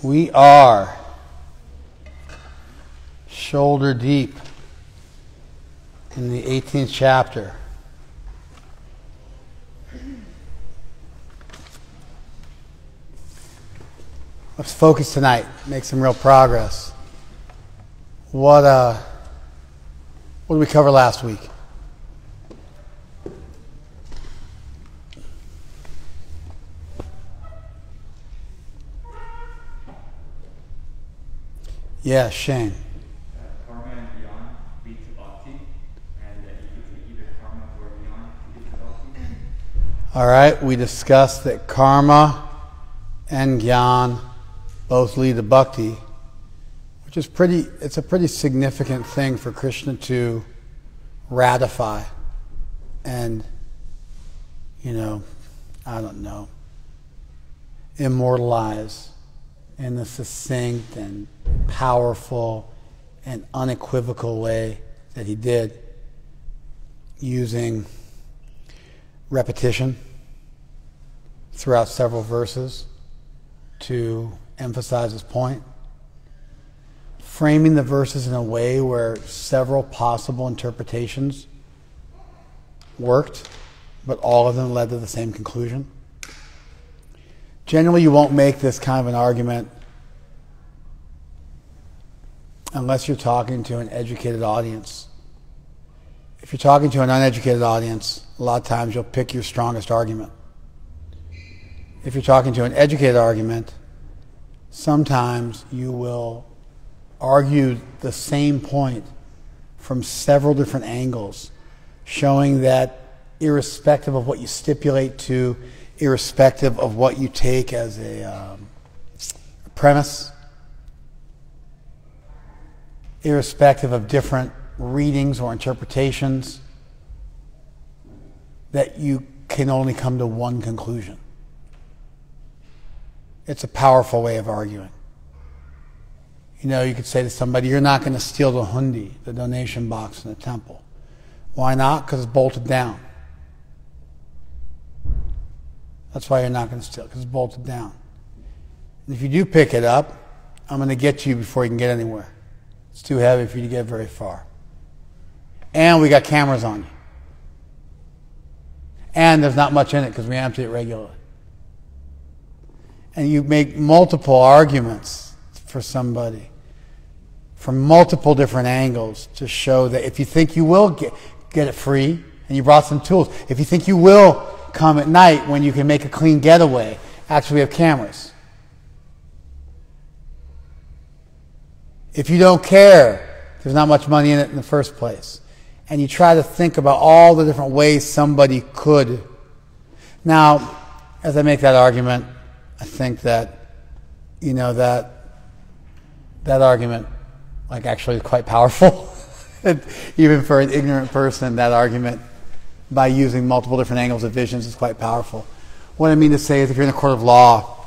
We are shoulder deep in the 18th chapter. Let's focus tonight, make some real progress. What did we cover last week? Yeah, Shane. Karma and beyond lead to bhakti, and that you get to either karma or beyond to get to bhakti. All right, we discussed that karma and jnana both lead to bhakti, which is it's a pretty significant thing for Krishna to ratify and, immortalize in a succinct and powerful and unequivocal way that he did, using repetition throughout several verses to emphasize his point, framing the verses in a way where several possible interpretations worked, but all of them led to the same conclusion. Generally, you won't make this kind of an argument unless you're talking to an educated audience. If you're talking to an uneducated audience, a lot of times you'll pick your strongest argument. If you're talking to an educated argument, sometimes you will argue the same point from several different angles, showing that irrespective of what you stipulate to, irrespective of what you take as a premise, irrespective of different readings or interpretations, that you can only come to one conclusion. It's a powerful way of arguing. You could say to somebody, you're not going to steal the hundi, the donation box in the temple. Why not? Because it's bolted down. That's why you're not going to steal it, because it's bolted down. And if you do pick it up, I'm going to get to you before you can get anywhere. It's too heavy for you to get very far. And we got cameras on you. And there's not much in it because we empty it regularly. And you make multiple arguments for somebody from multiple different angles to show that if you think you will get it free, and you brought some tools, if you think you will come at night when you can make a clean getaway, actually we have cameras. If you don't care, there's not much money in it in the first place. And you try to think about all the different ways somebody could. Now, as I make that argument, I think that, that argument, actually is quite powerful. Even for an ignorant person, that argument, by using multiple different angles of visions, is quite powerful. What I mean to say is if you're in a court of law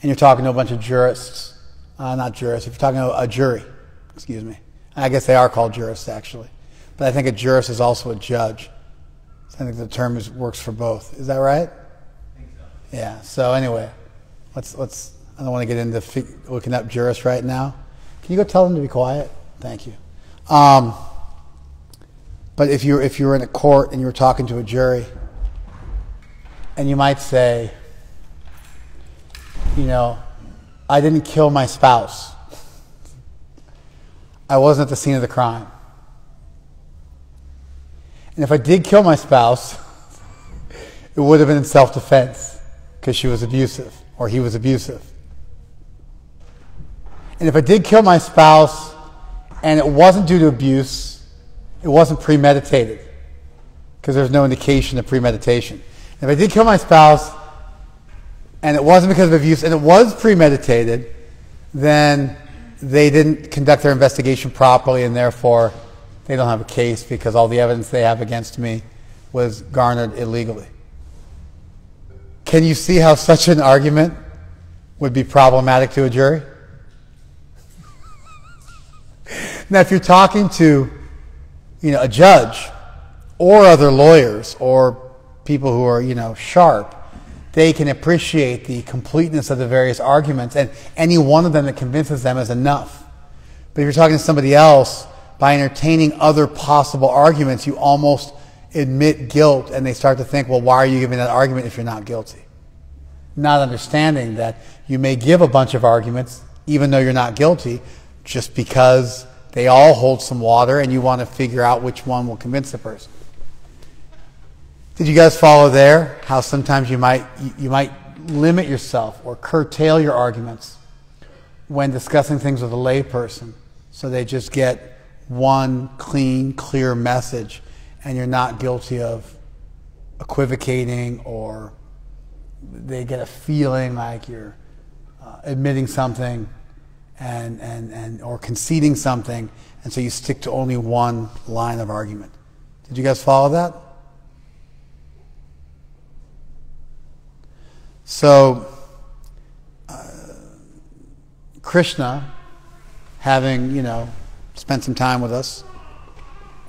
and you're talking to a bunch of jurists, not jurists, if you're talking to a jury, excuse me. I guess they are called jurists, actually. But I think a jurist is also a judge. I think the term works for both. Is that right? I think so. Yeah. So anyway, let's. I don't want to get into looking up jurists right now. Can you go tell them to be quiet? Thank you. But if you were in a court and you were talking to a jury, and you might say, I didn't kill my spouse. I wasn't at the scene of the crime. And if I did kill my spouse, it would have been in self-defense because she was abusive or he was abusive. And if I did kill my spouse and it wasn't due to abuse, it wasn't premeditated because there's no indication of premeditation. And if I did kill my spouse and it wasn't because of abuse and it was premeditated, then they didn't conduct their investigation properly and therefore they don't have a case because all the evidence they have against me was garnered illegally. Can you see how such an argument would be problematic to a jury? Now, if you're talking to, a judge or other lawyers or people who are, sharp, they can appreciate the completeness of the various arguments, and any one of them that convinces them is enough. But if you're talking to somebody else, by entertaining other possible arguments, you almost admit guilt, and they start to think, well, why are you giving that argument if you're not guilty? Not understanding that you may give a bunch of arguments, even though you're not guilty, just because they all hold some water, and you want to figure out which one will convince the person. Did you guys follow there? How sometimes you might limit yourself or curtail your arguments when discussing things with a lay person, so they just get one clean, clear message, and you're not guilty of equivocating, or they get a feeling like you're admitting something and or conceding something, and so you stick to only one line of argument. Did you guys follow that? So, Krsna, having, spent some time with us,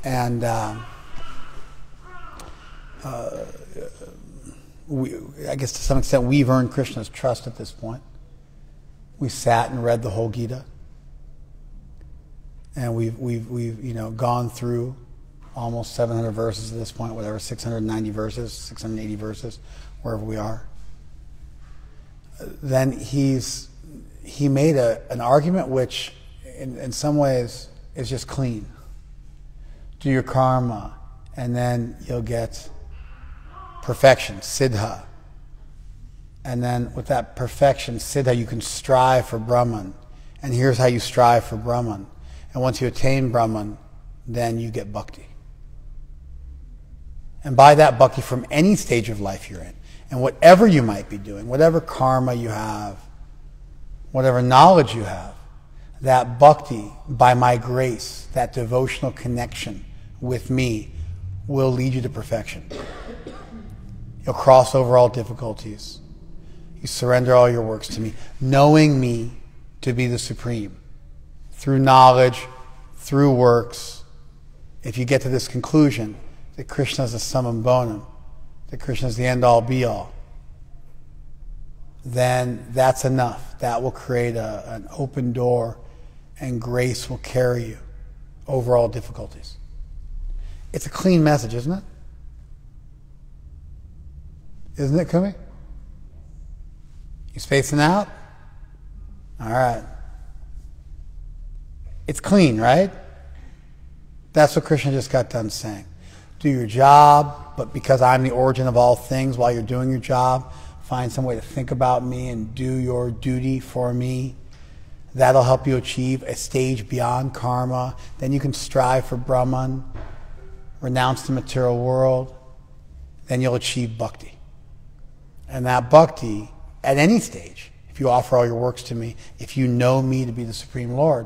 and I guess to some extent we've earned Krishna's trust at this point. We sat and read the whole Gita, and we've gone through almost 700 verses at this point, whatever, 690 verses, 680 verses, wherever we are. Then he made an argument which in some ways is just clean. Do your karma, and then you'll get perfection, siddha. And then with that perfection, siddha, you can strive for Brahman. And here's how you strive for Brahman. And once you attain Brahman, then you get bhakti. And by that bhakti, from any stage of life you're in, and whatever you might be doing, whatever karma you have, whatever knowledge you have, that bhakti, by my grace, that devotional connection with me, will lead you to perfection. You'll cross over all difficulties. You surrender all your works to me, knowing me to be the supreme. Through knowledge, through works, if you get to this conclusion that Krishna is the summum bonum, that Krishna is the end-all, be-all, then that's enough. That will create an open door, and grace will carry you over all difficulties. It's a clean message, isn't it? Isn't it, Kumi? You spacing out? All right. It's clean, right? That's what Krishna just got done saying. Do your job, but because I'm the origin of all things, while you're doing your job, find some way to think about me and do your duty for me. That'll help you achieve a stage beyond karma. Then you can strive for Brahman, renounce the material world. Then you'll achieve bhakti. And that bhakti, at any stage, if you offer all your works to me, if you know me to be the Supreme Lord,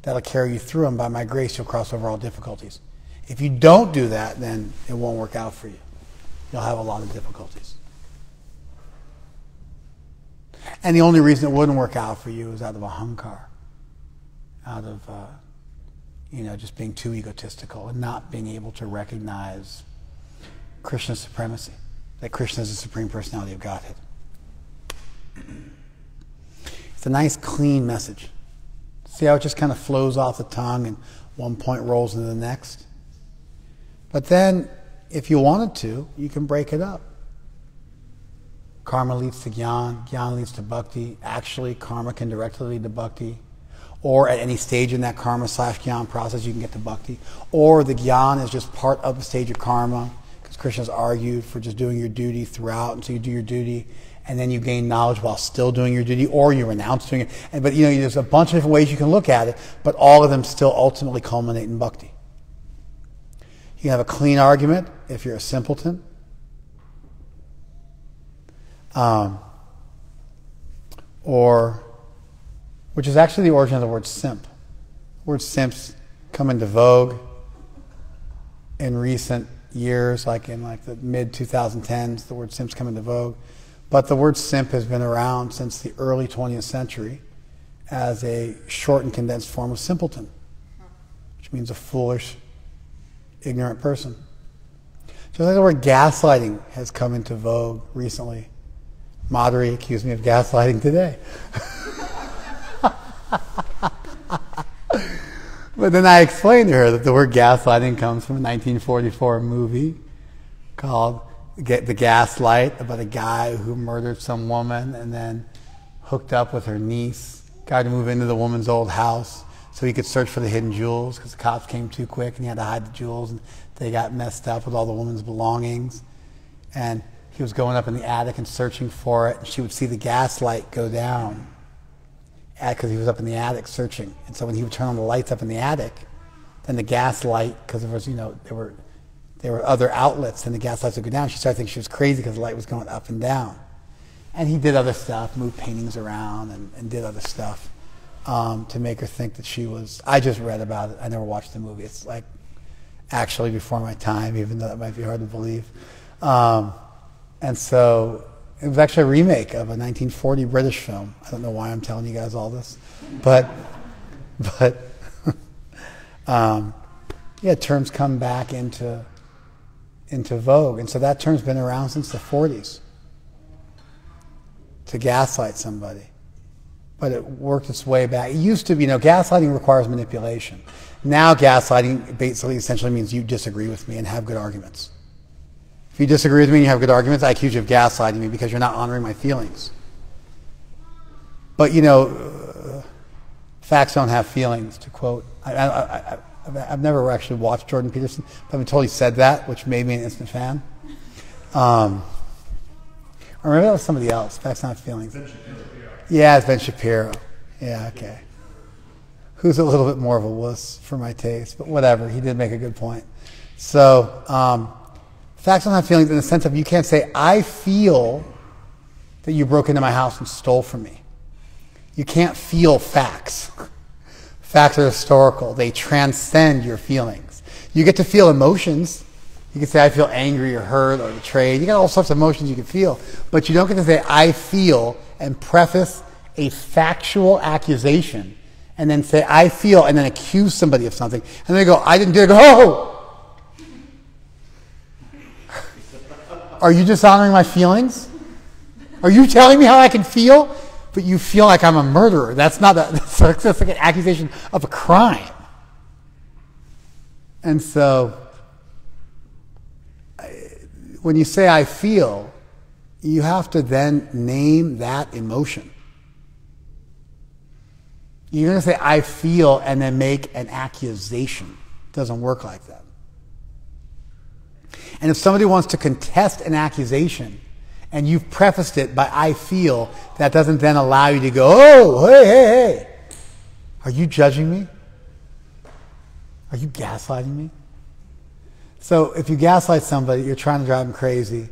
that'll carry you through, and by my grace you'll cross over all difficulties. If you don't do that, then it won't work out for you. You'll have a lot of difficulties. And the only reason it wouldn't work out for you is out of ahankar, out of just being too egotistical and not being able to recognize Krishna's supremacy, that Krishna is the Supreme Personality of Godhead. It's a nice, clean message. See how it just kind of flows off the tongue and one point rolls into the next? But then, if you wanted to, you can break it up. Karma leads to jnana, jnana leads to bhakti. Actually, karma can directly lead to bhakti. Or at any stage in that karma/jnana process, you can get to bhakti. Or the jnana is just part of the stage of karma, because Krishna's argued for just doing your duty throughout, and so you do your duty, and then you gain knowledge while still doing your duty, or you renounce doing it. But there's a bunch of different ways you can look at it, but all of them still ultimately culminate in bhakti. You can have a clean argument if you're a simpleton. Which is actually the origin of the word simp. The word simps come into vogue in recent years, like in the mid-2010s, the word simps come into vogue. But the word simp has been around since the early 20th century as a short and condensed form of simpleton, which means a foolish, ignorant person. Just like the word gaslighting has come into vogue recently, Madhuri accused me of gaslighting today. But then I explained to her that the word gaslighting comes from a 1944 movie called The Gaslight, about a guy who murdered some woman and then hooked up with her niece, got to move into the woman's old house so he could search for the hidden jewels because the cops came too quick and he had to hide the jewels, and they got messed up with all the woman's belongings. And he was going up in the attic and searching for it, and she would see the gaslight go down because he was up in the attic searching. And so when he would turn on the lights up in the attic, then the gaslight, because there was, there were other outlets, and the gas lights would go down. She started thinking she was crazy because the light was going up and down. And he did other stuff, moved paintings around and did other stuff to make her think that she was... I just read about it. I never watched the movie. It's like actually before my time, even though that might be hard to believe. And so it was actually a remake of a 1940 British film. I don't know why I'm telling you guys all this. But yeah, terms come back into vogue. And so that term's been around since the 40s, to gaslight somebody. But it worked its way back. It used to be, gaslighting requires manipulation. Now gaslighting basically essentially means you disagree with me and have good arguments. If you disagree with me and you have good arguments, I accuse you of gaslighting me because you're not honoring my feelings. But, facts don't have feelings, to quote. I've never actually watched Jordan Peterson, but I've been told he said that, which made me an instant fan. Or maybe that was somebody else. Facts don't have feelings. Ben Shapiro. Yeah, it's Ben Shapiro. Yeah, okay. Who's a little bit more of a wuss for my taste, but whatever. He did make a good point. So, facts don't have feelings in the sense of you can't say, I feel that you broke into my house and stole from me. You can't feel facts. Facts are historical. They transcend your feelings. You get to feel emotions. You can say, I feel angry or hurt or betrayed. You got all sorts of emotions you can feel. But you don't get to say, I feel, and preface a factual accusation, and then say, I feel, and then accuse somebody of something. And then they go, I didn't do it. Go, oh! Are you dishonoring my feelings? Are you telling me how I can feel? But you feel like I'm a murderer. That's not that's like an accusation of a crime. And so, when you say I feel, you have to then name that emotion. You're going to say I feel and then make an accusation. It doesn't work like that. And if somebody wants to contest an accusation, and you've prefaced it by I feel, that doesn't then allow you to go, oh, hey. Are you judging me? Are you gaslighting me? So if you gaslight somebody, you're trying to drive them crazy,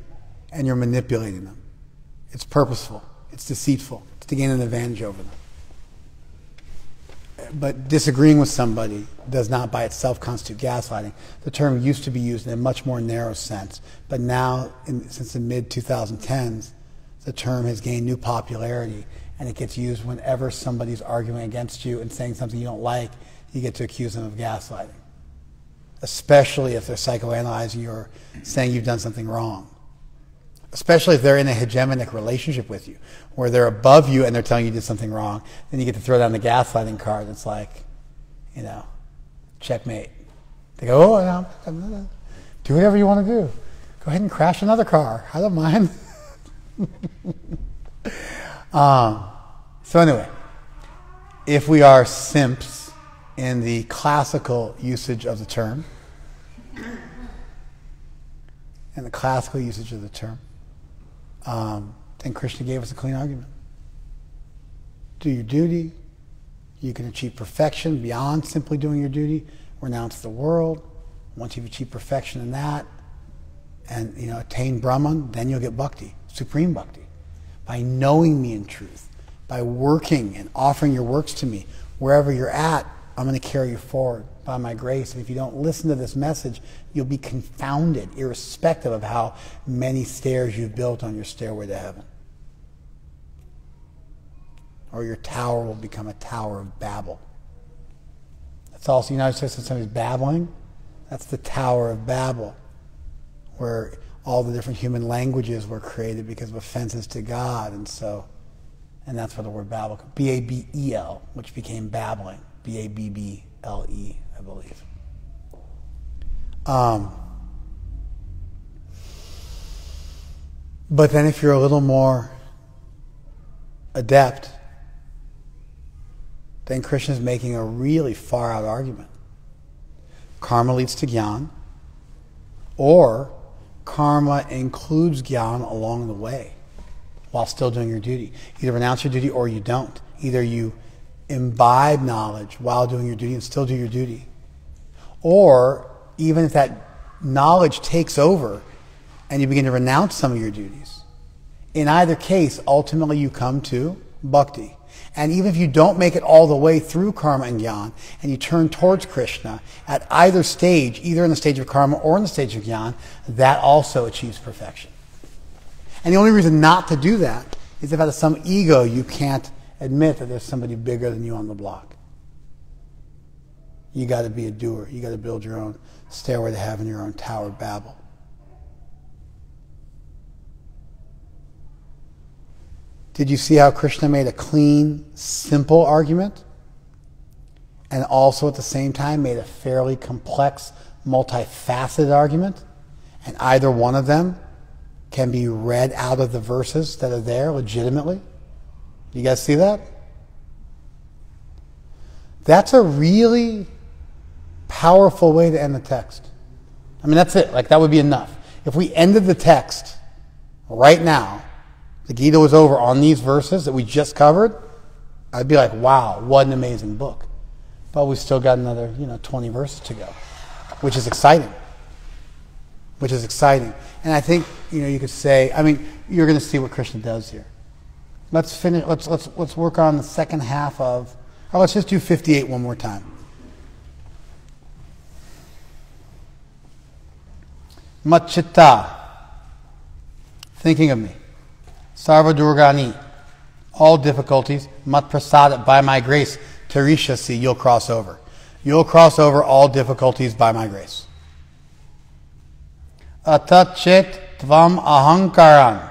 and you're manipulating them. It's purposeful. It's deceitful. It's to gain an advantage over them. But disagreeing with somebody does not by itself constitute gaslighting. The term used to be used in a much more narrow sense, but now, since the mid-2010s, the term has gained new popularity, and it gets used whenever somebody's arguing against you and saying something you don't like. You get to accuse them of gaslighting, especially if they're psychoanalyzing you or saying you've done something wrong. Especially if they're in a hegemonic relationship with you, where they're above you and they're telling you did something wrong. Then you get to throw down the gaslighting card. It's like, checkmate. They go, no, do whatever you want to do. Go ahead and crash another car. I don't mind. So anyway, if we are simps in the classical usage of the term, then Krishna gave us a clean argument. Do your duty. You can achieve perfection beyond simply doing your duty. Renounce the world. Once you've achieved perfection in that and attain Brahman, then you'll get bhakti, supreme bhakti. By knowing me in truth, by working and offering your works to me, wherever you're at, I'm going to carry you forward by my grace. And if you don't listen to this message, you'll be confounded, irrespective of how many stairs you've built on your stairway to heaven. Or your tower will become a tower of Babel. That's also, when somebody's babbling, that's the Tower of Babel, where all the different human languages were created because of offenses to God, and that's where the word Babel, B-A-B-E-L, which became babbling, B-A-B-B-L-E, I believe. But then if you're a little more adept, then Krishna is making a really far out argument. Karma leads to Gyan, or karma includes Gyan along the way while still doing your duty. Either renounce your duty or you don't. Either you imbibe knowledge while doing your duty and still do your duty. Or even if that knowledge takes over and you begin to renounce some of your duties. In either case, ultimately you come to bhakti. And even if you don't make it all the way through karma and Gyan, and you turn towards Krishna, at either stage, either in the stage of karma or in the stage of Gyan, that also achieves perfection. And the only reason not to do that is if out of some ego you can't admit that there's somebody bigger than you on the block. You got to be a doer. You got to build your own stairway to heaven, your own Tower of Babel. Did you see how Krishna made a clean, simple argument? And also at the same time made a fairly complex, multifaceted argument? And either one of them can be read out of the verses that are there legitimately? You guys see that? That's a really powerful way to end the text. I mean, that's it. Like, that would be enough. If we ended the text right now, the Gita was over on these verses that we just covered, I'd be like, wow, what an amazing book. But we've still got another, 20 verses to go, which is exciting. And I think, you could say, you're going to see what Krishna does here. Let's finish, let's work on the second half of, or let's just do 58 one more time. Machita, thinking of me. Sarva Durgani, all difficulties, mat prasada, by my grace, tarishasi, you'll cross over. You'll cross over all difficulties by my grace. Atachet tvam ahankaran.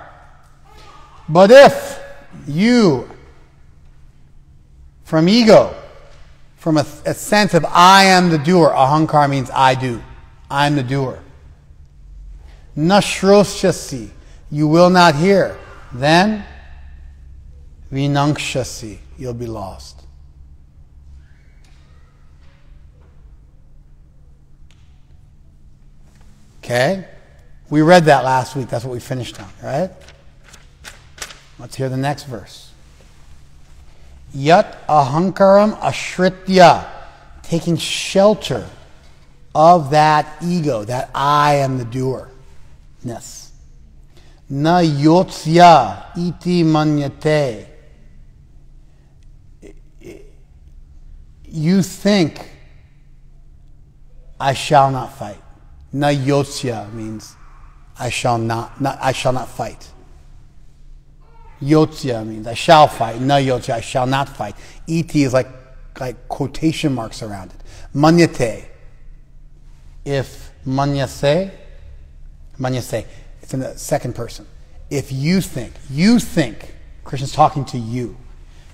But if you, from ego, from a sense of I am the doer, ahankar means I do, I'm the doer. Nashroshasi, you will not hear. Then, vinangshasi, you'll be lost. Okay? We read that last week. That's what we finished on, right? Let's hear the next verse. Yat ahankaram ashritya, taking shelter of that ego, that I am the doer-ness. Na yotsya iti manyate. You think I shall not fight. Na yotsya means I shall not fight. Yotsya means I shall fight. Na yotsya, I shall not fight. Iti is like quotation marks around it. Manyate. If manyase, it's in the second person. If you think, Krishna's talking to you.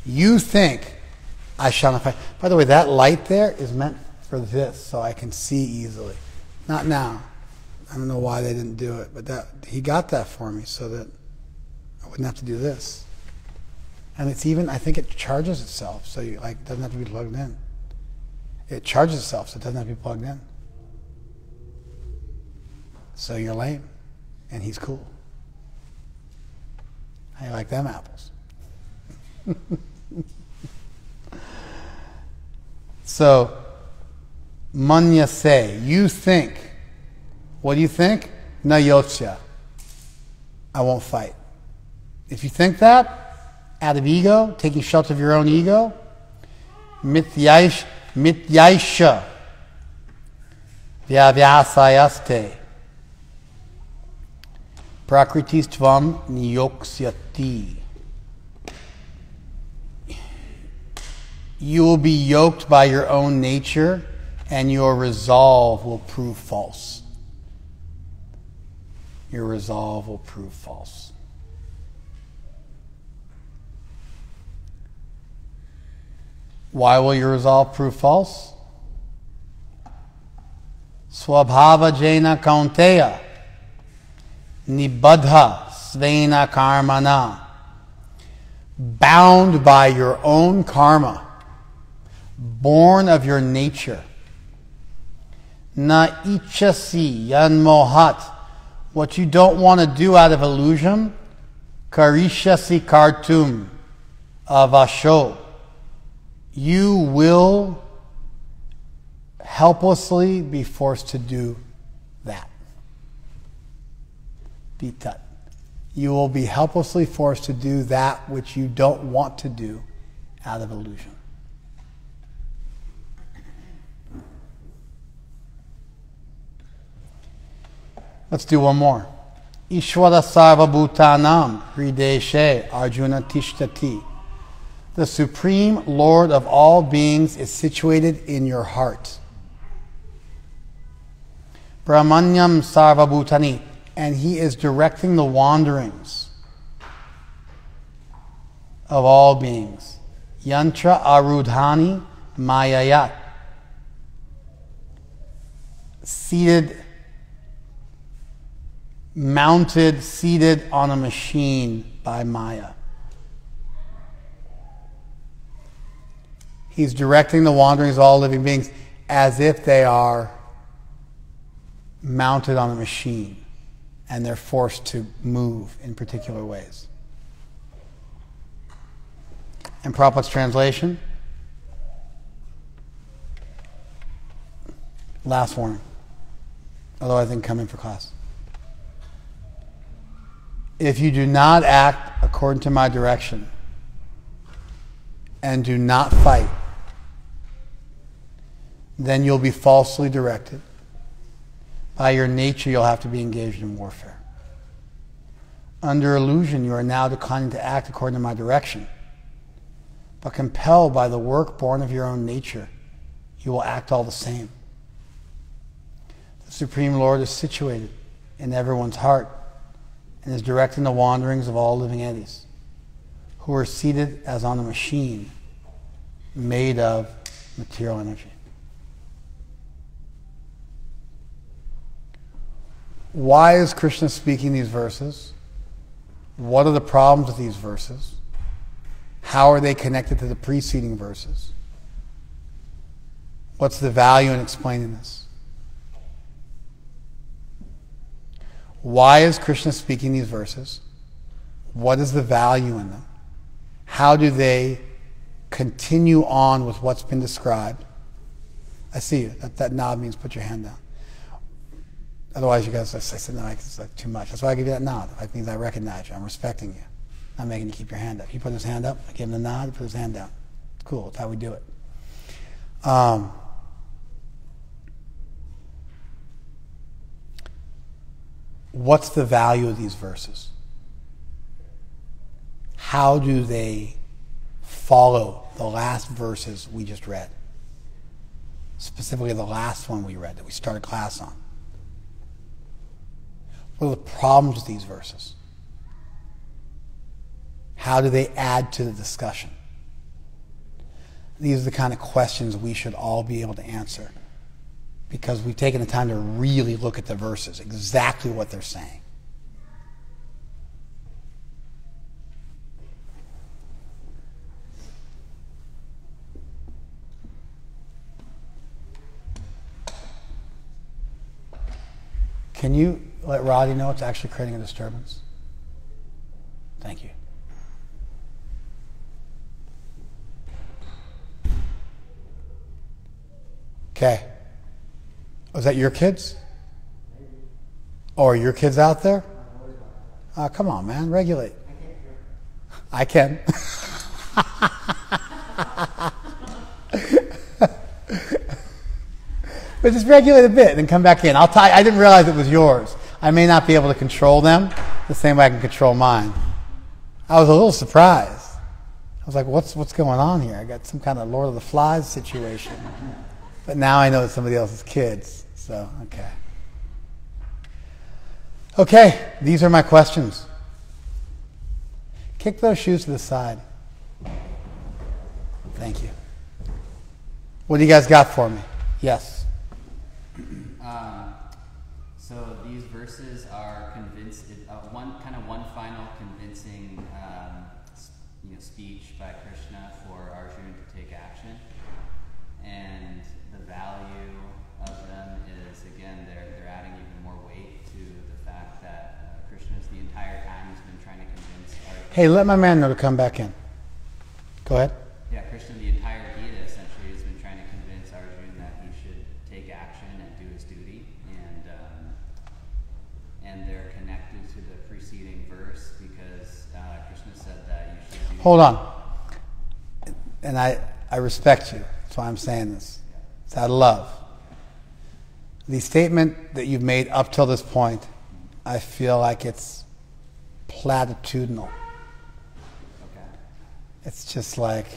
You think, I shall not fight. By the way, that light there is meant for this, so I can see easily. Not now. I don't know why they didn't do it, but he got that for me so that I wouldn't have to do this. And it's even, I think it charges itself, so it doesn't have to be plugged in. It charges itself, so it doesn't have to be plugged in. So you're lame. And he's cool. How you like them apples? So, manyase, you think. What do you think? Na yotsya. I won't fight. If you think that, out of ego, taking shelter of your own ego, mityaisha, vyavyasayaste. Prakritis tvam niyoksyati. You will be yoked by your own nature, and your resolve will prove false. your resolve will prove false. Why will your resolve prove false? Swabhava jena kaunteya nibbadha svena karmana. Bound by your own karma, born of your nature. Na ichasi yanmohat. What you don't want to do out of illusion, karishasi kartum avasho. You will helplessly be forced to do that. Vitat. You will be helplessly forced to do that which you don't want to do out of illusion. Let's do one more. Ishvara sarva bhutanam hrideshe arjuna tishtati. The Supreme Lord of all beings is situated in your heart. Brahmanyam sarva bhutani. And He is directing the wanderings of all beings. Yantra arudhani mayayat. Seated on a machine by Maya. He's directing the wanderings of all living beings as if they are mounted on a machine and they're forced to move in particular ways. And Prabhupada's translation. Last warning. Otherwise I can come in for class. If you do not act according to my direction and do not fight, then you'll be falsely directed. By your nature, you'll have to be engaged in warfare. Under illusion, you are now declining to act according to my direction. But compelled by the work born of your own nature, you will act all the same. The Supreme Lord is situated in everyone's heart and is directing the wanderings of all living entities, who are seated as on a machine made of material energy. Why is Krishna speaking these verses? What are the problems with these verses? How are they connected to the preceding verses? What's the value in explaining this? Why is Krishna speaking these verses? What is the value in them? How do they continue on with what's been described? I see you. That nod means put your hand down. Otherwise, you guys, I said, no, it's like too much. That's why I give you that nod. That means I recognize you. I'm respecting you. I'm making you keep your hand up. He put his hand up. I gave him the nod. He put his hand down. It's cool. It's how we do it. What's the value of these verses? How do they follow the last verses we just read? Specifically the last one we read that we started class on. What are the problems with these verses? How do they add to the discussion? These are the kind of questions we should all be able to answer, because we've taken the time to really look at the verses, exactly what they're saying. Can you let Roddy know it's actually creating a disturbance? Thank you. Okay. Was that your kids? Oh, are your kids out there? Come on, man. Regulate. I can. But just regulate a bit and come back in. I didn't realize it was yours. I may not be able to control them the same way I can control mine. I was a little surprised. I was like, what's going on here? I got some kind of Lord of the Flies situation. But now I know it's somebody else's kids. So, okay. Okay, these are my questions. Kick those shoes to the side. Thank you. What do you guys got for me? Yes. So these verses are one final convincing speech by Krishna for Arjuna to take action, and the value of them is, again, they're adding even more weight to the fact that Krishna's the entire time has been trying to convince Arjuna. Hey, let my man know to come back in. Go ahead. Yeah, Krishna, the entire Gita essentially has been trying to convince Arjuna that he should take action and do his duty, and they're connected to the preceding verse because Krishna said that you should do. Hold on. And I respect you. That's why I'm saying this. It's out of love. The statement that you've made up till this point, I feel like it's platitudinal. Okay. It's just like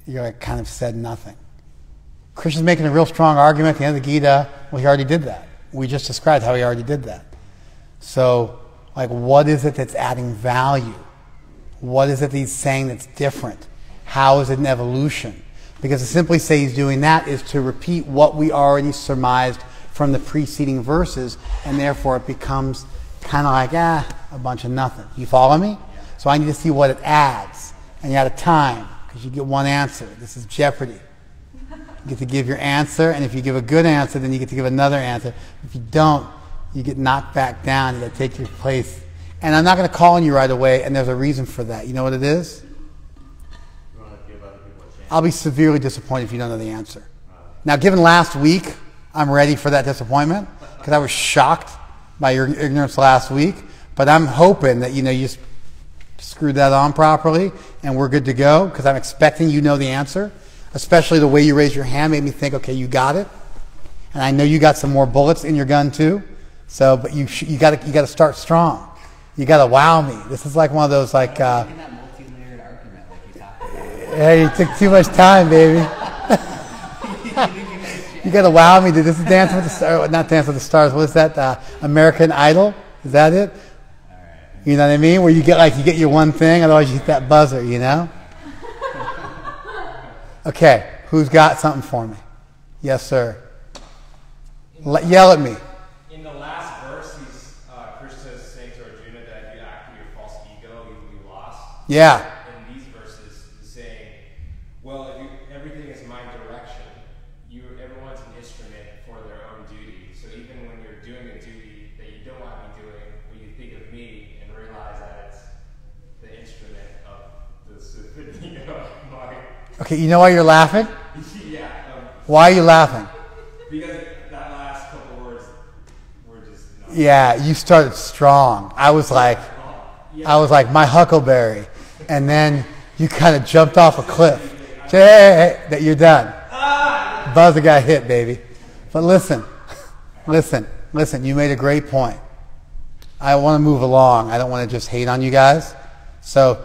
you're like kind of said nothing. Krishna's making a real strong argument at the end of the Gita. Well, he already did that. We just described how he already did that. So, like, what is it that's adding value? What is it that he's saying that's different? How is it an evolution? Because to simply say he's doing that is to repeat what we already surmised from the preceding verses, and therefore it becomes kind of like, a bunch of nothing. You follow me? So I need to see what it adds. And you're out of time, because you get one answer. This is Jeopardy. You get to give your answer, and if you give a good answer, then you get to give another answer. If you don't, you get knocked back down. You got to take your place. And I'm not going to call on you right away, and there's a reason for that. You know what it is? You want to give other people a chance? I'll be severely disappointed if you don't know the answer. Now, given last week, I'm ready for that disappointment, because I was shocked by your ignorance last week. But I'm hoping that, you screwed that on properly, and we're good to go, because I'm expecting you know the answer. Especially the way you raised your hand made me think, okay, you got it. And I know you got some more bullets in your gun too. So, but you got to start strong. You got to wow me. This is like one of those like. That multi-layered argument like you talked about. Hey, you took too much time, baby. You got to wow me, dude. This is Dance with the Stars, not Dance with the Stars. What is that? American Idol? Is that it? All right. You know what I mean? Where you get your one thing, otherwise you hit that buzzer. Okay, who's got something for me? Yes, sir. Yell at me. In the last verse, Krishna is saying to Arjuna that you act with your false ego, you will be lost. Yeah. In these verses, he's saying, well, everything is my direction. Everyone's an instrument for their own duty. So even when you're doing a duty that you don't want to be doing, when you think of me and realize that it's the instrument of the symphony of my... Okay, you know why you're laughing? Yeah. Why are you laughing? Because that last couple words were just... Yeah, you started strong. I was like, my huckleberry. And then you kind of jumped off a cliff. Hey, that you're done. Buzzer got hit, baby. But listen, you made a great point. I want to move along. I don't want to just hate on you guys. So,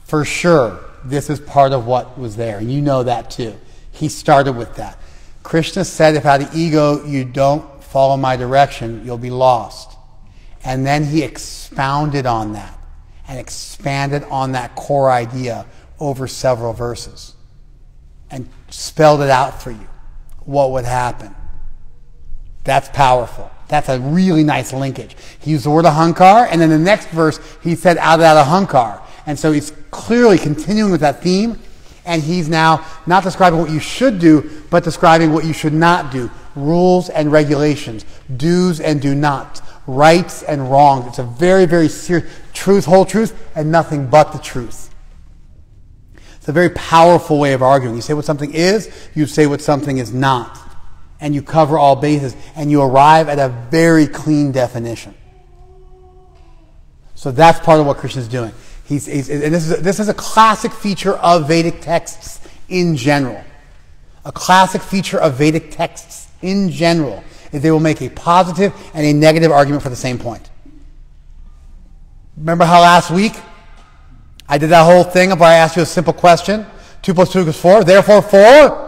for sure, this is part of what was there. And you know that too. He started with that. Krishna said, if out of ego you don't follow my direction, you'll be lost. And then he expounded on that and expanded on that core idea over several verses and spelled it out for you, what would happen. That's powerful. That's a really nice linkage. He used the word ahankar, and then the next verse he said out of that ahankar. And so he's clearly continuing with that theme, and he's now not describing what you should do, but describing what you should not do. Rules and regulations, do's and do nots, rights and wrongs. It's a very, very serious truth, whole truth, and nothing but the truth. It's a very powerful way of arguing. You say what something is, you say what something is not. And you cover all bases, and you arrive at a very clean definition. So that's part of what Krishna's doing. And this is a classic feature of Vedic texts in general. A classic feature of Vedic texts in general is they will make a positive and a negative argument for the same point. Remember how last week I did that whole thing where I asked you a simple question? 2 + 2 = 4. Therefore, 4.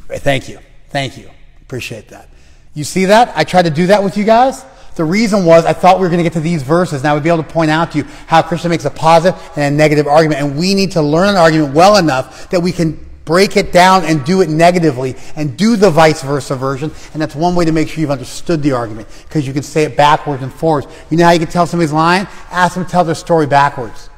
Thank you. Appreciate that. You see that? I tried to do that with you guys. The reason was I thought we were going to get to these verses, and I would be able to point out to you how Krishna makes a positive and a negative argument. And we need to learn an argument well enough that we can break it down and do it negatively and do the vice versa version. And that's one way to make sure you've understood the argument, because you can say it backwards and forwards. You know how you can tell somebody's lying? Ask them to tell their story backwards.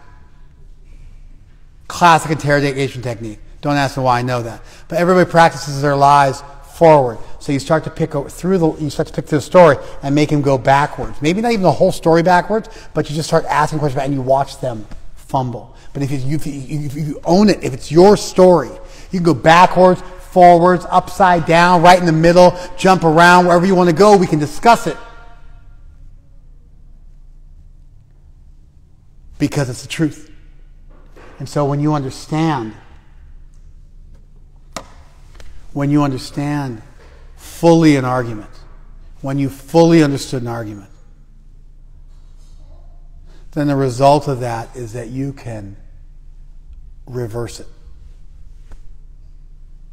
Classic interrogation technique. Don't ask them why I know that. But everybody practices their lies forward. So you start to pick through the story and make him go backwards. Maybe not even the whole story backwards, but you just start asking questions and you watch them fumble. But if you own it, if it's your story, you can go backwards, forwards, upside down, right in the middle, jump around, wherever you want to go, we can discuss it. Because it's the truth. And so when you understand fully an argument, when you fully understood an argument, then the result of that is that you can reverse it.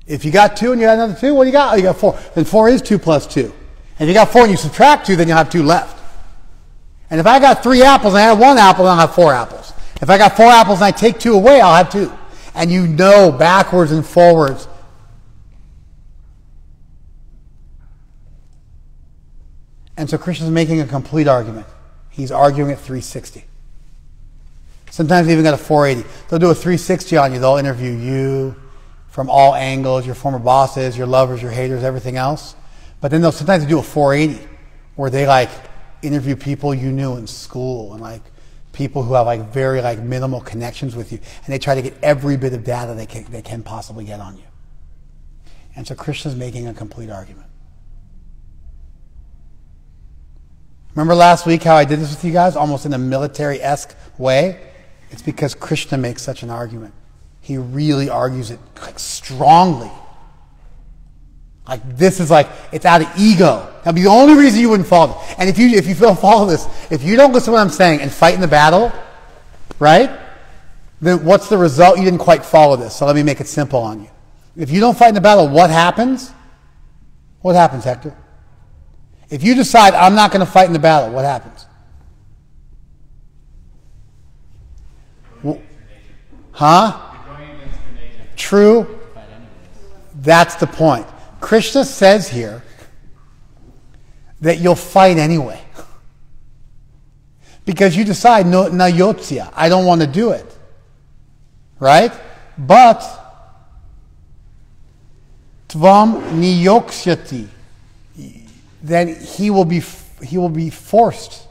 If you got 2 and you got another 2, what do you got? Oh, you got 4. Then 4 is 2 plus 2. And if you got 4 and you subtract 2, then you'll have 2 left. And if I got 3 apples and I had 1 apple, then I'll have 4 apples. If I got 4 apples and I take 2 away, I'll have 2. And you know backwards and forwards. And so Krishna's making a complete argument. He's arguing at 360. Sometimes they even got a 480. They'll do a 360 on you. They'll interview you from all angles, your former bosses, your lovers, your haters, everything else. But then they'll sometimes do a 480 where they like interview people you knew in school and like people who have like very like minimal connections with you. And they try to get every bit of data they can possibly get on you. And so Krishna's making a complete argument. Remember last week how I did this with you guys, almost in a military-esque way? It's because Krishna makes such an argument. He really argues it like strongly. Like this is like, it's out of ego. That'd be the only reason you wouldn't follow it. And if you don't follow this, if you don't listen to what I'm saying and fight in the battle, right? Then what's the result? You didn't quite follow this. So let me make it simple on you. If you don't fight in the battle, what happens? What happens, Hector? If you decide, I'm not going to fight in the battle, what happens? Huh? True. That's the point. Krishna says here that you'll fight anyway. Because you decide, no, na yotsya, I don't want to do it. Right? But, tvam niyoksyati, then he will be forced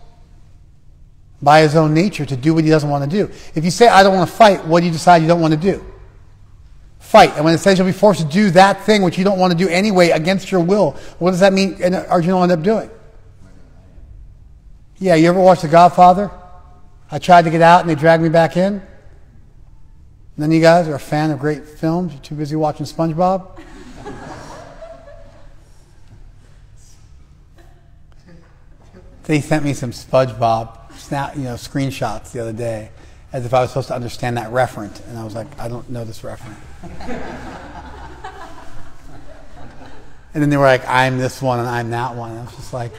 by his own nature to do what he doesn't want to do. If you say, I don't want to fight, what do you decide you don't want to do? Fight. And when it says you'll be forced to do that thing which you don't want to do anyway against your will, what does that mean Arjuna will end up doing? Yeah, you ever watch The Godfather? I tried to get out and they dragged me back in. None of you guys are a fan of great films? You're too busy watching SpongeBob? They sent me some SpongeBob screenshots the other day, as if I was supposed to understand that referent, and I was like, I don't know this referent. And then they were like, I'm this one and I'm that one. And I was just like,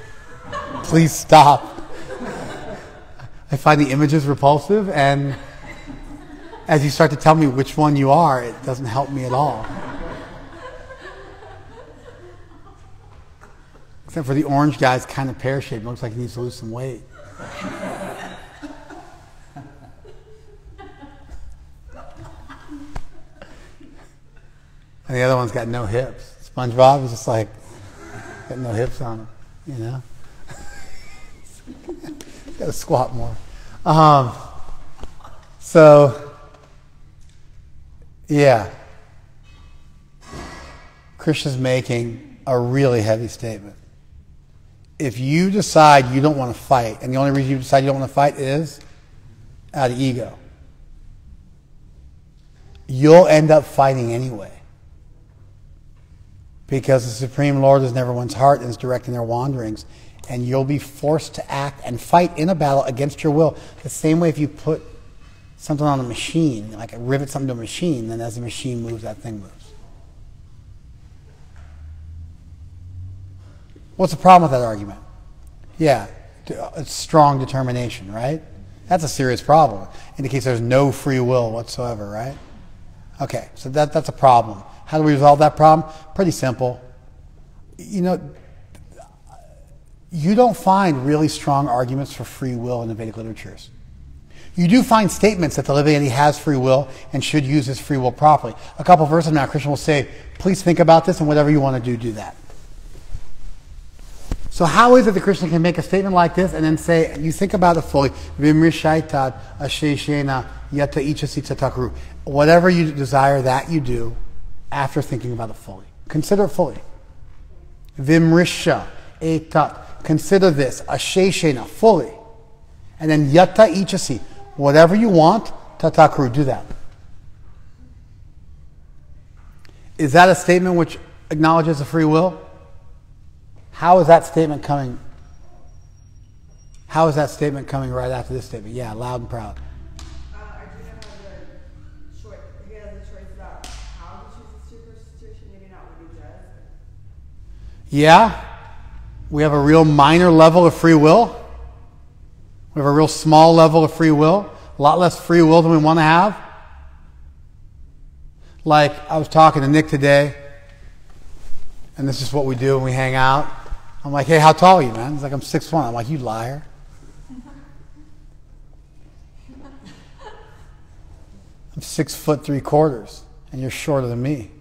please stop. I find the images repulsive, and as you start to tell me which one you are, it doesn't help me at all. Except for the orange guy's kind of pear-shaped. Looks like he needs to lose some weight. And the other one's got no hips. SpongeBob is just like, got no hips on him, you know? Got to squat more. Yeah. Krishna's making a really heavy statement. If you decide you don't want to fight, and the only reason you decide you don't want to fight is out of ego, you'll end up fighting anyway. Because the Supreme Lord is in everyone's heart and is directing their wanderings. And you'll be forced to act and fight in a battle against your will. The same way if you put something on a machine, like rivet something to a machine, then as the machine moves, that thing moves. What's the problem with that argument? Yeah, it's strong determination, right? That's a serious problem. Indicates there's no free will whatsoever, right? Okay, so that's a problem. How do we resolve that problem? Pretty simple. You know, you don't find really strong arguments for free will in the Vedic literatures. You do find statements that the living entity has free will and should use his free will properly. A couple of verses now, Krishna will say, please think about this and whatever you want to do that. So how is it that Krishna can make a statement like this and then say, you think about it fully, vimrishaitat asheshena yata ichasi tatakru. Whatever you desire, that you do after thinking about it fully. Consider it fully. Vimrisha etat. Consider this, asheshena, fully. And then yata ichasi. Whatever you want, tatakru, do that. Is that a statement which acknowledges a free will? How is that statement coming? How is that statement coming right after this statement? Yeah, loud and proud. Arjuna has a choice. He has a choice about how to choose the superstition, maybe not what he does. Yeah, we have a real minor level of free will. We have a real small level of free will. A lot less free will than we want to have. Like, I was talking to Nick today, and this is what we do when we hang out. I'm like, hey, how tall are you, man? He's like, I'm 6'1". I'm like, you liar. I'm 6'3", and you're shorter than me.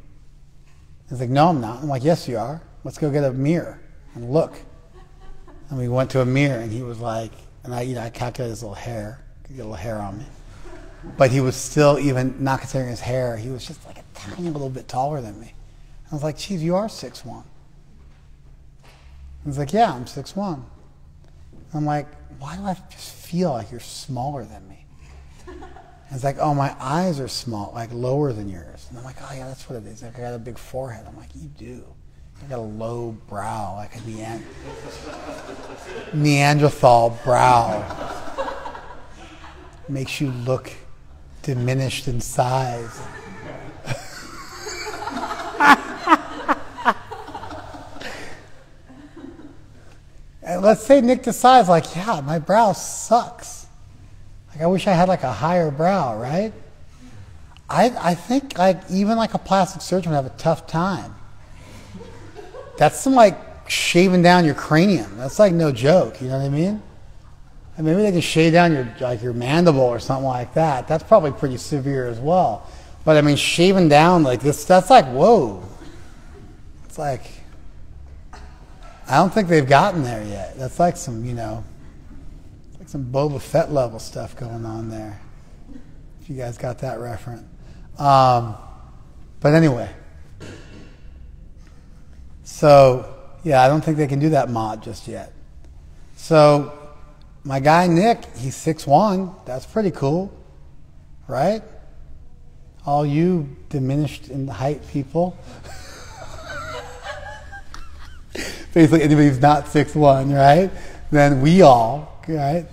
He's like, no, I'm not. I'm like, yes, you are. Let's go get a mirror and look. And we went to a mirror, and he was like, and I calculated his little hair. He had a little hair on me. But he was still, even not considering his hair, he was just like a tiny little bit taller than me. I was like, geez, you are 6'1". He's like, yeah, I'm 6'1". I'm like, why do I just feel like you're smaller than me? It's like, oh, my eyes are small, like lower than yours. And I'm like, oh, yeah, that's what it is. Like, I got a big forehead. I'm like, you do. You got a low brow, like a Neanderthal brow. Makes you look diminished in size. And let's say Nick decides, like, yeah, my brow sucks. Like, I wish I had like a higher brow, right? I think like even like a plastic surgeon would have a tough time. That's some like shaving down your cranium. That's like no joke. You know what I mean? And maybe they can shave down your mandible or something like that. That's probably pretty severe as well. But I mean, shaving down like this, that's like, whoa. It's like, I don't think they've gotten there yet. That's like some, like some Boba Fett level stuff going on there. If you guys got that reference. But anyway. So, yeah, I don't think they can do that mod just yet. So, my guy Nick, he's 6'1". That's pretty cool. Right? All you diminished in height people. Basically, anybody who's not 6'1", right? Then we all, right?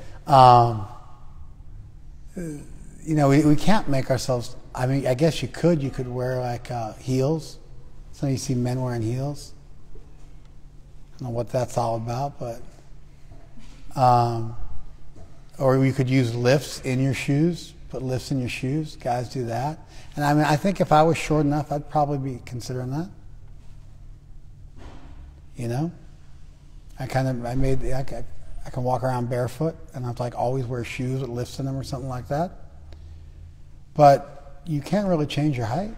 We can't make ourselves. I mean, I guess you could wear like heels. So you see men wearing heels. I don't know what that's all about, but or we could use lifts in your shoes. Put lifts in your shoes. Guys do that. And I mean, I think if I was short enough, I'd probably be considering that. I can walk around barefoot and I have to like always wear shoes with lifts in them or something like that. But you can't really change your height.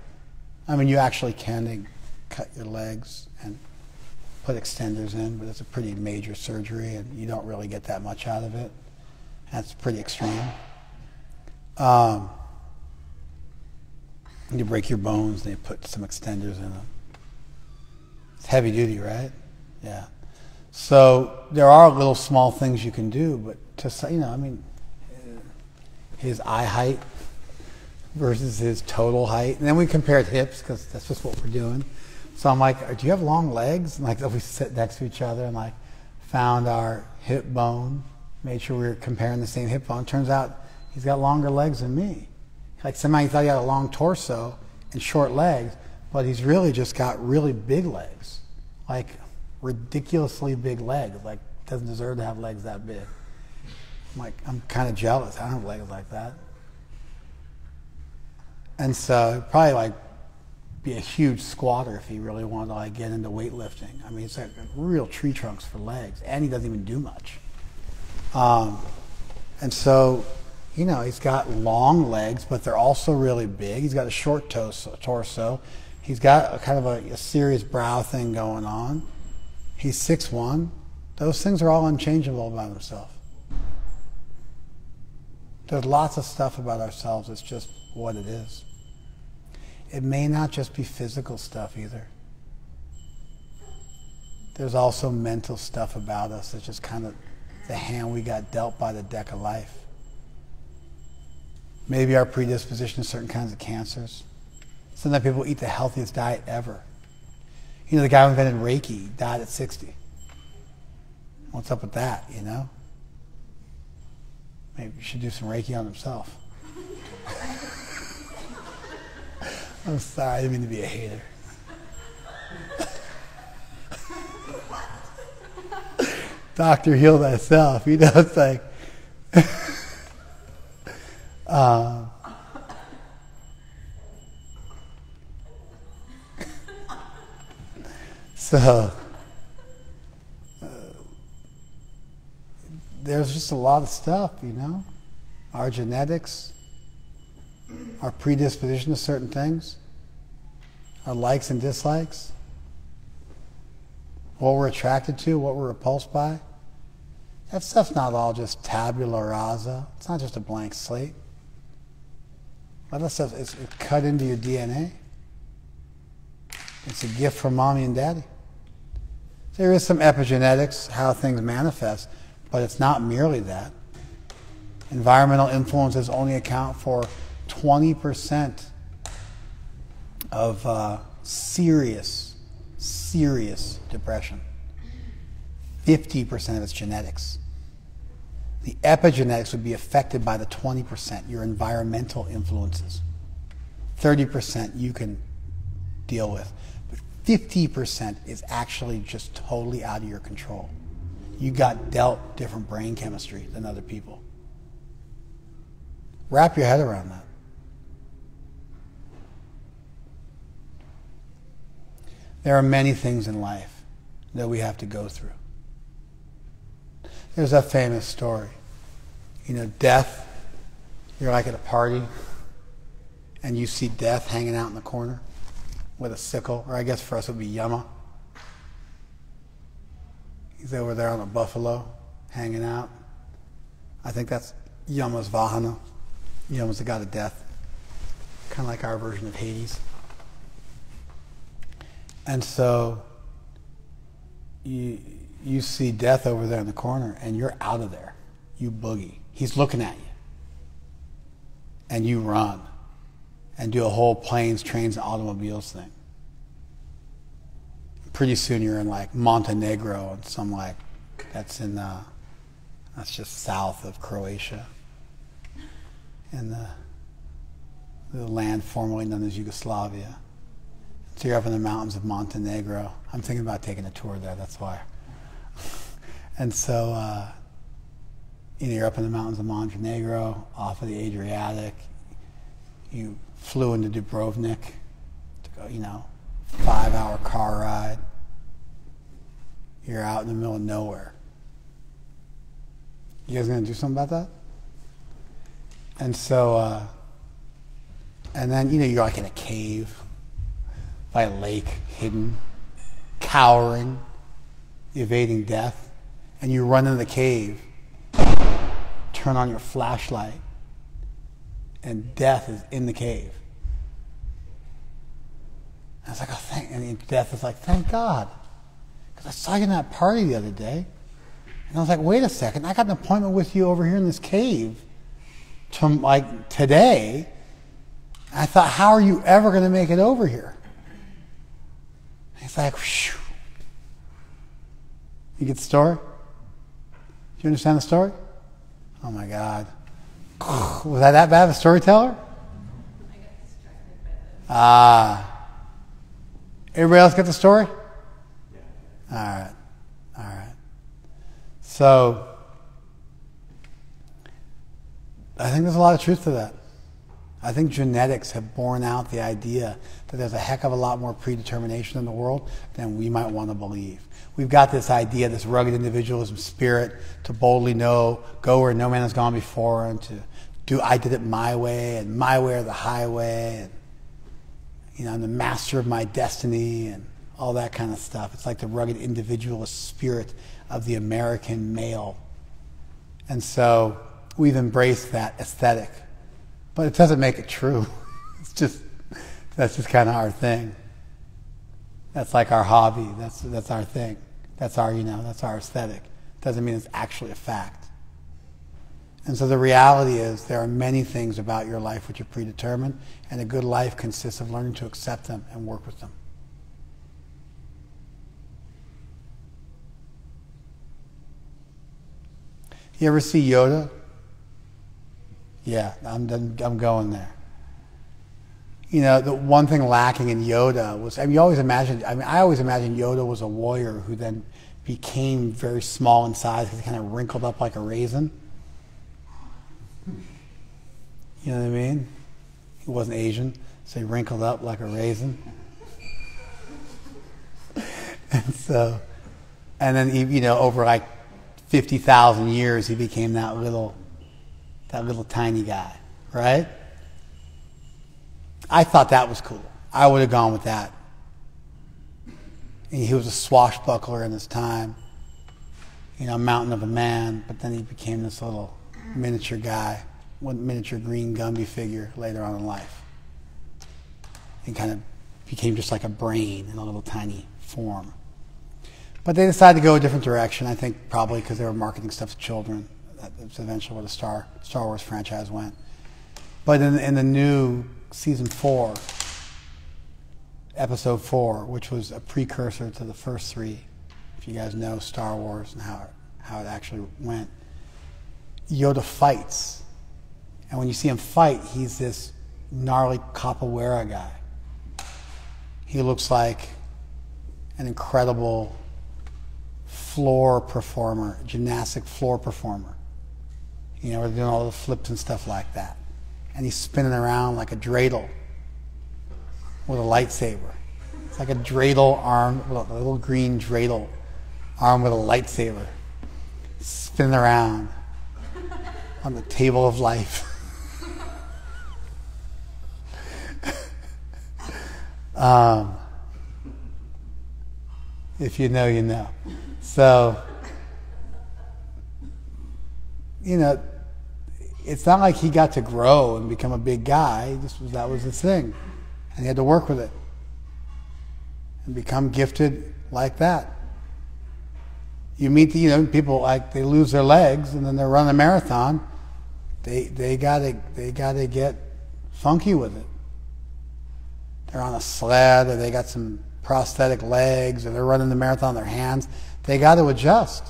I mean, you actually can. They cut your legs and put extenders in, but it's a pretty major surgery and you don't really get that much out of it. That's pretty extreme. You break your bones and they put some extenders in them. It's heavy duty, right? Yeah. So there are little small things you can do, but his eye height versus his total height. And then we compared hips because that's just what we're doing. So I'm like, do you have long legs? And like we sit next to each other and like found our hip bone, made sure we were comparing the same hip bone. Turns out he's got longer legs than me. Like somehow he thought he had a long torso and short legs, but he's really just got really big legs. Like ridiculously big legs, like doesn't deserve to have legs that big. I'm like, I'm kind of jealous. I don't have legs like that. And so it'd probably like be a huge squatter if he really wanted to like get into weightlifting. I mean, it's like real tree trunks for legs, and he doesn't even do much. And so, you know, he's got long legs, but they're also really big. He's got a short torso. He's got a kind of a serious brow thing going on. He's 6'1". Those things are all unchangeable about himself. There's lots of stuff about ourselves. It's just what it is. It may not just be physical stuff either. There's also mental stuff about us. It's just kind of the hand we got dealt by the deck of life. Maybe our predisposition to certain kinds of cancers. Sometimes people eat the healthiest diet ever. You know, the guy who invented Reiki died at 60. What's up with that, you know? Maybe he should do some Reiki on himself. I'm sorry, I didn't mean to be a hater. Doctor, heal thyself. You know, it's like... there's just a lot of stuff, you know? Our genetics, our predisposition to certain things, our likes and dislikes, what we're attracted to, what we're repulsed by. That stuff's not all just tabula rasa. It's not just a blank slate. A lot of stuff is cut into your DNA. It's a gift from mommy and daddy. There is some epigenetics, how things manifest, but it's not merely that. Environmental influences only account for 20% of serious depression. 50% of it's genetics. The epigenetics would be affected by the 20%, your environmental influences. 30% you can deal with. But 50% is actually just totally out of your control. You got dealt different brain chemistry than other people. Wrap your head around that. There are many things in life that we have to go through. There's that famous story. You know, death, you're like at a party and you see death hanging out in the corner with a sickle, or I guess for us it would be Yama. He's over there on a buffalo hanging out. I think that's Yama's Vahana. Yama's the god of death. Kind of like our version of Hades. And so you see death over there in the corner and you're out of there. You boogie. He's looking at you. And you run and do a whole planes, trains, and automobiles thing. Pretty soon you're in like Montenegro and some like, that's just south of Croatia. In the land formerly known as Yugoslavia. So you're up in the mountains of Montenegro. I'm thinking about taking a tour there, that's why. And so, you're up in the mountains of Montenegro, off of the Adriatic. You flew into Dubrovnik to go, 5-hour car ride. You're out in the middle of nowhere. You guys gonna do something about that? And so, and then, you're like in a cave by a lake, hidden, cowering, evading death, and you run into the cave, turn on your flashlight, and death is in the cave. I was like, and death is like, thank God. Because I saw you in that party the other day. And I was like, wait a second, I got an appointment with you over here in this cave today. And I thought, how are you ever going to make it over here? And he's like, whew. You get the story? Do you understand the story? Oh my God. Was I that bad of a storyteller? I got distracted by the... Everybody else get the story? All right. All right. So, I think there's a lot of truth to that. I think genetics have borne out the idea that there's a heck of a lot more predetermination in the world than we might want to believe. We've got this idea, this rugged individualism spirit to boldly go where no man has gone before, and to do, I did it my way, and my way or the highway, and I'm the master of my destiny, and all that kind of stuff. It's like the rugged individualist spirit of the American male. And so we've embraced that aesthetic. But it doesn't make it true. That's just kind of our thing. That's like our hobby. That's our thing. That's our aesthetic. Doesn't mean it's actually a fact. And so the reality is there are many things about your life which are predetermined, and a good life consists of learning to accept them and work with them. You ever see Yoda? Yeah, I'm going there. The one thing lacking in Yoda was, I always imagined Yoda was a warrior who then became very small in size because he kind of wrinkled up like a raisin. You know what I mean? He wasn't Asian, so he wrinkled up like a raisin. And then he, over like 50,000 years, he became that little tiny guy, right? I thought that was cool. I would have gone with that. He was a swashbuckler in his time, a mountain of a man, but then he became this little miniature guy, one miniature green Gumby figure later on in life. He kind of became just like a brain in a little tiny form. But they decided to go a different direction, I think probably because they were marketing stuff to children. That's eventually where the Star Wars franchise went. But in the new season 4, episode 4, which was a precursor to the first 3, if you guys know Star Wars and how it actually went, Yoda fights. And when you see him fight, he's this gnarly capoeira guy. He looks like an incredible gymnastic floor performer. We're doing all the flips and stuff like that. And he's spinning around like a dreidel with a lightsaber. It's like a dreidel arm, a little green dreidel armed with a lightsaber. Spinning around on the table of life. If you know, you know. So, it's not like he got to grow and become a big guy. That was his thing. And he had to work with it. And become gifted like that. You meet people like they lose their legs and then they're running a marathon. They gotta get funky with it. They're on a sled, or they got some prosthetic legs, or they're running the marathon on their hands. They got to adjust.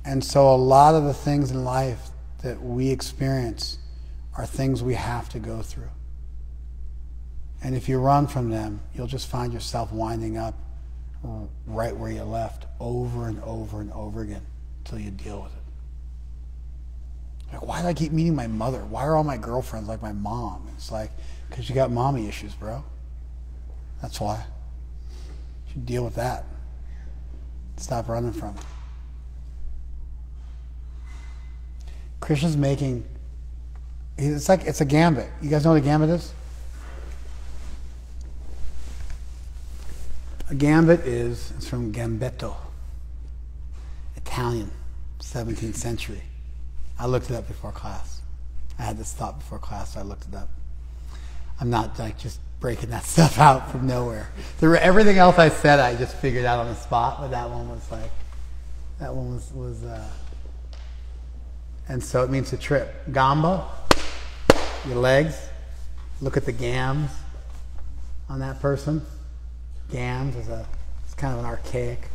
And so a lot of the things in life that we experience are things we have to go through. And if you run from them, you'll just find yourself winding up right where you left over and over and over again until you deal with it. Like, why do I keep meeting my mother? Why are all my girlfriends like my mom? It's like, because you got mommy issues, bro. That's why. You should deal with that. Stop running from it. Krishna's making, it's a gambit. You guys know what a gambit is? A gambit it's from gambetto, Italian, 17th century. I looked it up before class. I had this thought before class, so I looked it up. I'm not just breaking that stuff out from nowhere. Everything else I said, I just figured out on the spot, but that one was and so it means to trip. Gamba, your legs. Look at the gams on that person. Gams it's kind of an archaic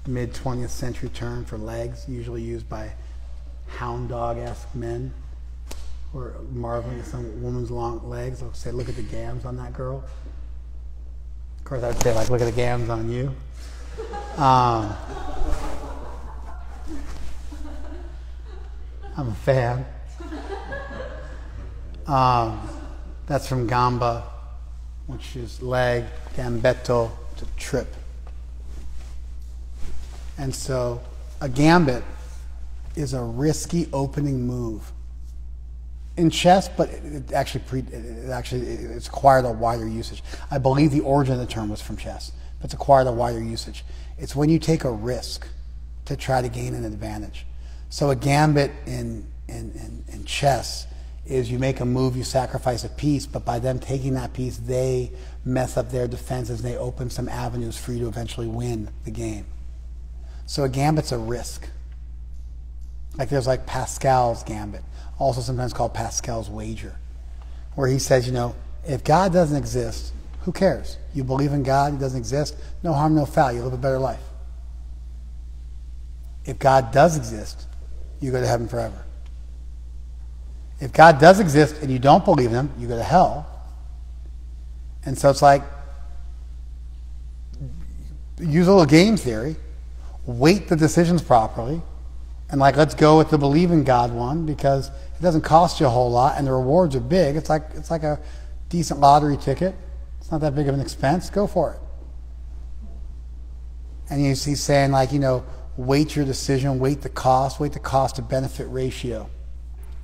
mid-20th century term for legs, usually used by hound dog-esque men who are marveling at some woman's long legs. They'll say, look at the gams on that girl. course, I would say, like, look at the gams on you. I'm a fan. That's from gamba, which is leg, gambetto, to trip. And so a gambit is a risky opening move in chess, but it's acquired a wider usage. I believe the origin of the term was from chess, but it's acquired a wider usage. It's when you take a risk to try to gain an advantage. So a gambit in chess is you make a move, you sacrifice a piece, but by them taking that piece, they mess up their defenses and they open some avenues for you to eventually win the game. So a gambit's a risk. Like there's like Pascal's gambit, also sometimes called Pascal's wager, where he says, you know, if God doesn't exist, who cares? You believe in God, he doesn't exist, no harm, no foul, you live a better life. If God does exist, you go to heaven forever. If God does exist and you don't believe in him, you go to hell. And so it's like, use a little game theory, weight the decisions properly, and like, let's go with the believe in God one because it doesn't cost you a whole lot and the rewards are big. It's like a decent lottery ticket. It's not that big of an expense. Go for it. And he's saying, like, you know, weight your decision, weight the cost to benefit ratio.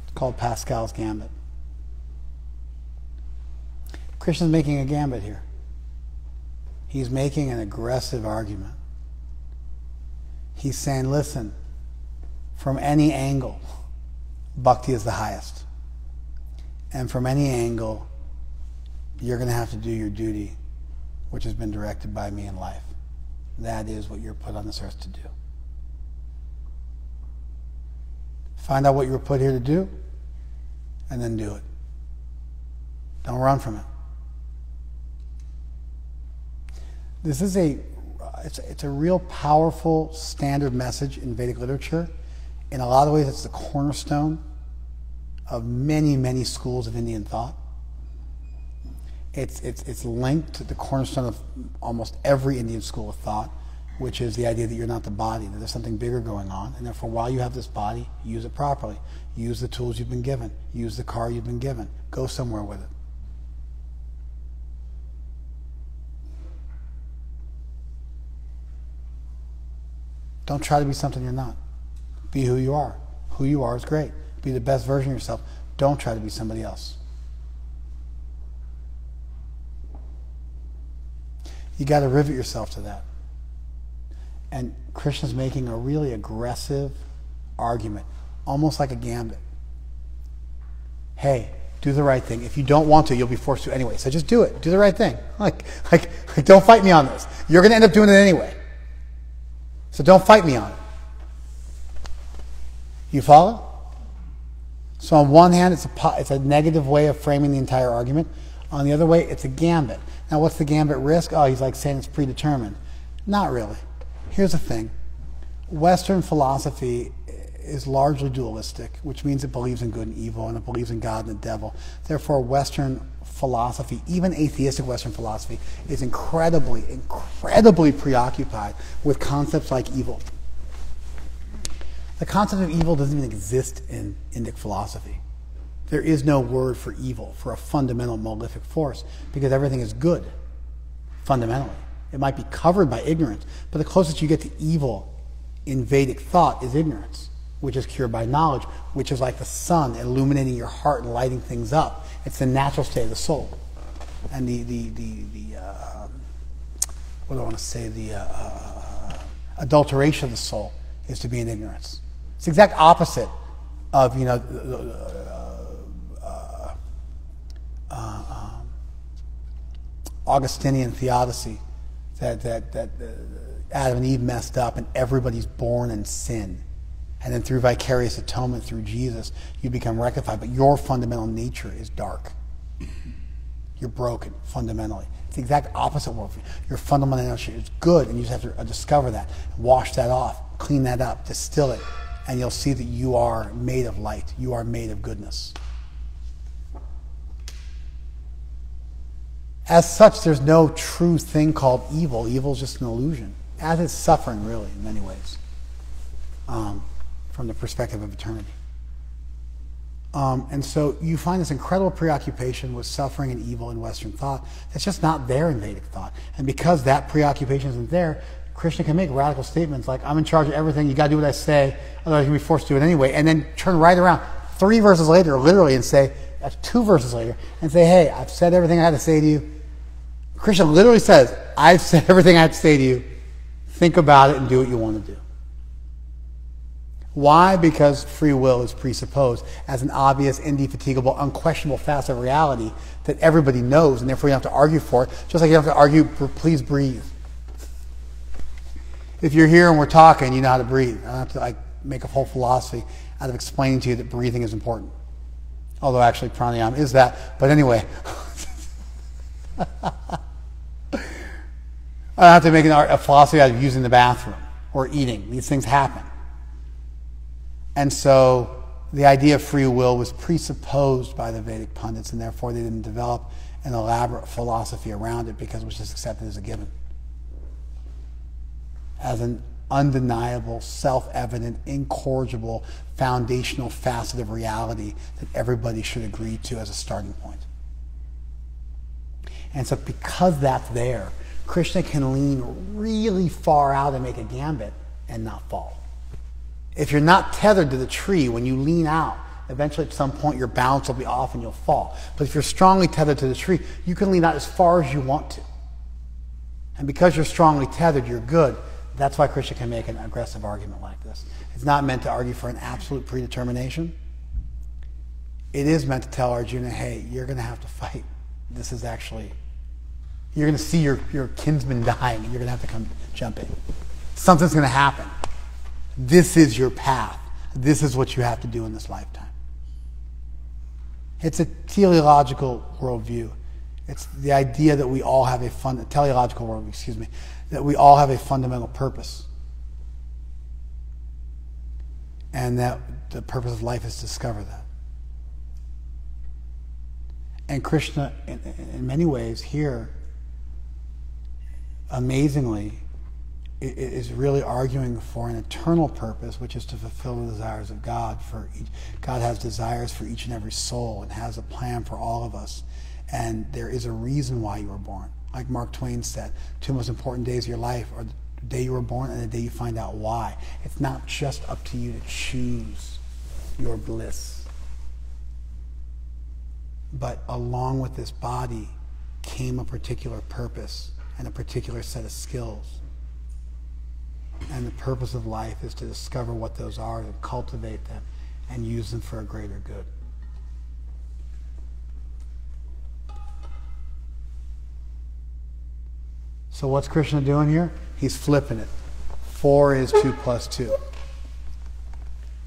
It's called Pascal's gambit. Krishna's making a gambit here. He's making an aggressive argument. He's saying, listen, from any angle, bhakti is the highest. And from any angle, you're going to have to do your duty, which has been directed by me in life. That is what you're put on this earth to do. Find out what you were put here to do, and then do it. Don't run from it. This is it's a real powerful standard message in Vedic literature. In a lot of ways, it's the cornerstone of many, many schools of Indian thought. It's linked to the cornerstone of almost every Indian school of thought, which is the idea that you're not the body, that there's something bigger going on, and therefore while you have this body, use it properly. Use the tools you've been given. Use the car you've been given. Go somewhere with it. Don't try to be something you're not. Be who you are. Who you are is great. Be the best version of yourself. Don't try to be somebody else. You got to rivet yourself to that. And Krishna's making a really aggressive argument, almost like a gambit. Hey, do the right thing. If you don't want to, you'll be forced to anyway. So just do it. Do the right thing. Like don't fight me on this. You're going to end up doing it anyway. So don't fight me on it. You follow? So on one hand, it's a negative way of framing the entire argument. On the other way, it's a gambit. Now, what's the gambit risk? Oh, he's like saying it's predetermined. Not really. Here's the thing. Western philosophy is largely dualistic, which means it believes in good and evil, and it believes in God and the devil. Therefore, Western philosophy, even atheistic Western philosophy, is incredibly, incredibly preoccupied with concepts like evil. The concept of evil doesn't even exist in Indic philosophy. There is no word for evil, for a fundamental malefic force, because everything is good, fundamentally. It might be covered by ignorance, but the closest you get to evil in Vedic thought is ignorance, which is cured by knowledge, which is like the sun illuminating your heart and lighting things up. It's the natural state of the soul. And what do I want to say? The adulteration of the soul is to be in ignorance. It's the exact opposite of, you know, Augustinian theodicy, that Adam and Eve messed up and everybody's born in sin. And then through vicarious atonement through Jesus, you become rectified. But your fundamental nature is dark. You're broken, fundamentally. It's the exact opposite world. Your fundamental nature is good, and you just have to discover that, wash that off, clean that up, distill it, and you'll see that you are made of light. You are made of goodness. As such, there's no true thing called evil. Evil is just an illusion, as is suffering, really, in many ways, from the perspective of eternity. And so you find this incredible preoccupation with suffering and evil in Western thought that's just not there in Vedic thought. And because that preoccupation isn't there, Krishna can make radical statements like, I'm in charge of everything, you got to do what I say, otherwise you're going to be forced to do it anyway, and then turn right around 3 verses later, literally, and say, 2 verses later, and say, hey, I've said everything I had to say to you. Krishna literally says, I've said everything I have to say to you. Think about it and do what you want to do. Why? Because free will is presupposed as an obvious, indefatigable, unquestionable fact of reality that everybody knows, and therefore you don't have to argue for it, just like you don't have to argue for please breathe. If you're here and we're talking, you know how to breathe. I don't have to make a whole philosophy out of explaining to you that breathing is important. Although actually pranayama is that. But anyway. I don't have to make a philosophy out of using the bathroom or eating. These things happen. And so the idea of free will was presupposed by the Vedic pundits, and therefore they didn't develop an elaborate philosophy around it because it was just accepted as a given. As an undeniable, self-evident, incorrigible, foundational facet of reality that everybody should agree to as a starting point. And so because that's there, Krishna can lean really far out and make a gambit and not fall. If you're not tethered to the tree, when you lean out, eventually at some point your balance will be off and you'll fall. But if you're strongly tethered to the tree, you can lean out as far as you want to. And because you're strongly tethered, you're good. That's why Krishna can make an aggressive argument like this. It's not meant to argue for an absolute predetermination. It is meant to tell Arjuna, hey, you're going to have to fight. This is actually, you're going to see your kinsman dying and you're going to have to come jump in. Something's going to happen. This is your path. This is what you have to do in this lifetime. It's a teleological worldview. It's the idea that we all have teleological worldview, that we all have a fundamental purpose. And that the purpose of life is to discover that. And Krishna, in many ways, here, amazingly, is really arguing for an eternal purpose, which is to fulfill the desires of God. God has desires for each and every soul and has a plan for all of us. And there is a reason why you were born. Like Mark Twain said, 2 most important days of your life are the day you were born and the day you find out why. It's not just up to you to choose your bliss. But along with this body came a particular purpose and a particular set of skills. And the purpose of life is to discover what those are and cultivate them and use them for a greater good. So what's Krishna doing here? He's flipping it. 4 is 2 plus 2.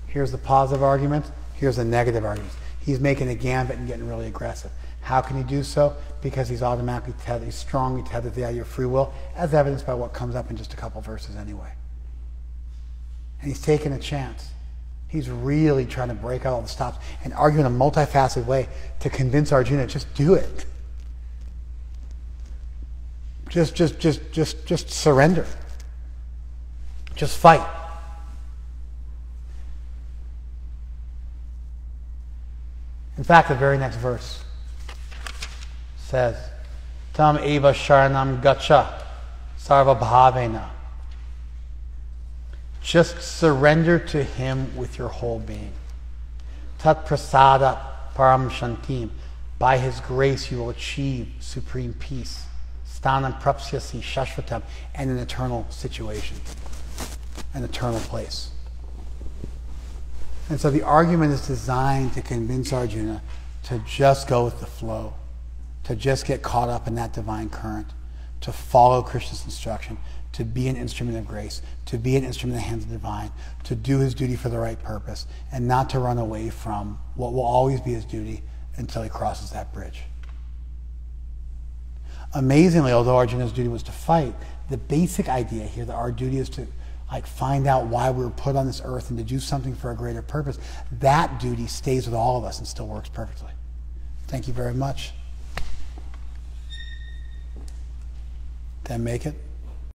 Here's the positive argument. Here's the negative argument. He's making a gambit and getting really aggressive. How can he do so? Because he's automatically tethered, he's strongly tethered to the idea of free will, as evidenced by what comes up in just a couple verses anyway. And he's taking a chance. He's really trying to break out all the stops and argue in a multifaceted way to convince Arjuna, just do it. Just surrender. Just fight. In fact, the very next verse says, Tam eva sharanam gacha sarva bhavena. Just surrender to him with your whole being. Tat prasada param shantim. By his grace you will achieve supreme peace. Stanam prapsyasi shashvatam. And an eternal situation. An eternal place. And so the argument is designed to convince Arjuna to just go with the flow, to just get caught up in that divine current, to follow Krishna's instruction, to be an instrument of grace, to be an instrument in the hands of the divine, to do his duty for the right purpose, and not to run away from what will always be his duty until he crosses that bridge. Amazingly, although Arjuna's duty was to fight, the basic idea here that our duty is to find out why we were put on this earth and to do something for a greater purpose, that duty stays with all of us and still works perfectly. Thank you very much. then make it.